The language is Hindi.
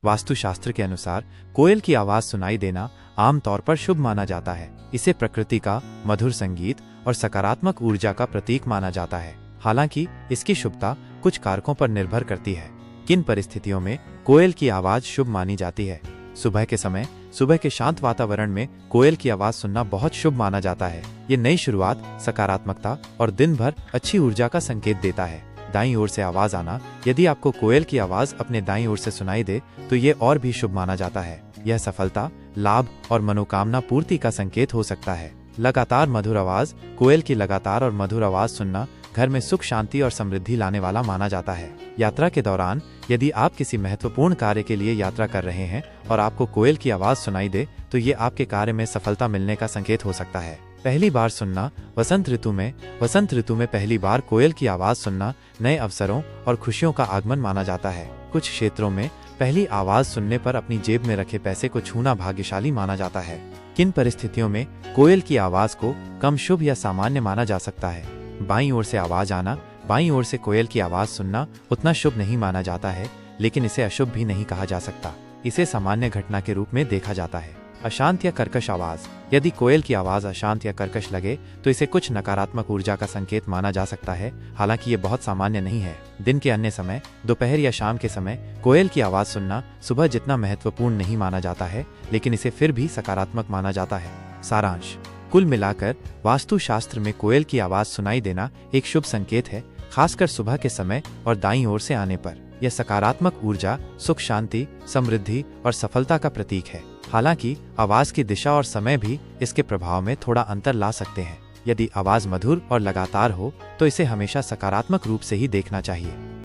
वास्तुशास्त्र के अनुसार कोयल की आवाज सुनाई देना आमतौर पर शुभ माना जाता है। इसे प्रकृति का मधुर संगीत और सकारात्मक ऊर्जा का प्रतीक माना जाता है। हालांकि इसकी शुभता कुछ कारकों पर निर्भर करती है। किन परिस्थितियों में कोयल की आवाज शुभ मानी जाती है? सुबह के समय, सुबह के शांत वातावरण में कोयल की आवाज सुनना बहुत शुभ माना जाता है। ये नई शुरुआत, सकारात्मकता और दिन भर अच्छी ऊर्जा का संकेत देता है। दाईं ओर से आवाज आना, यदि आपको कोयल की आवाज अपने दाईं ओर से सुनाई दे तो ये और भी शुभ माना जाता है। यह सफलता, लाभ और मनोकामना पूर्ति का संकेत हो सकता है। लगातार मधुर आवाज, कोयल की लगातार और मधुर आवाज सुनना घर में सुख, शांति और समृद्धि लाने वाला माना जाता है। यात्रा के दौरान, यदि आप किसी महत्वपूर्ण कार्य के लिए यात्रा कर रहे हैं और आपको कोयल की आवाज सुनाई दे तो ये आपके कार्य में सफलता मिलने का संकेत हो सकता है। पहली बार सुनना, वसंत ऋतु में पहली बार कोयल की आवाज सुनना नए अवसरों और खुशियों का आगमन माना जाता है। कुछ क्षेत्रों में पहली आवाज सुनने पर अपनी जेब में रखे पैसे को छूना भाग्यशाली माना जाता है। किन परिस्थितियों में कोयल की आवाज को कम शुभ या सामान्य माना जा सकता है? बाईं ओर से आवाज आना, बाईं ओर से कोयल की आवाज सुनना उतना शुभ नहीं माना जाता है, लेकिन इसे अशुभ भी नहीं कहा जा सकता। इसे सामान्य घटना के रूप में देखा जाता है। अशांत या कर्कश आवाज, यदि कोयल की आवाज अशांत या कर्कश लगे तो इसे कुछ नकारात्मक ऊर्जा का संकेत माना जा सकता है। हालांकि ये बहुत सामान्य नहीं है। दिन के अन्य समय, दोपहर या शाम के समय कोयल की आवाज सुनना सुबह जितना महत्वपूर्ण नहीं माना जाता है, लेकिन इसे फिर भी सकारात्मक माना जाता है। सारांश: कुल मिलाकर वास्तुशास्त्र में कोयल की आवाज सुनाई देना एक शुभ संकेत है, खासकर सुबह के समय और दाईं ओर से आने पर। यह सकारात्मक ऊर्जा, सुख, शांति, समृद्धि और सफलता का प्रतीक है। हालांकि आवाज की दिशा और समय भी इसके प्रभाव में थोड़ा अंतर ला सकते हैं। यदि आवाज मधुर और लगातार हो तो इसे हमेशा सकारात्मक रूप से ही देखना चाहिए।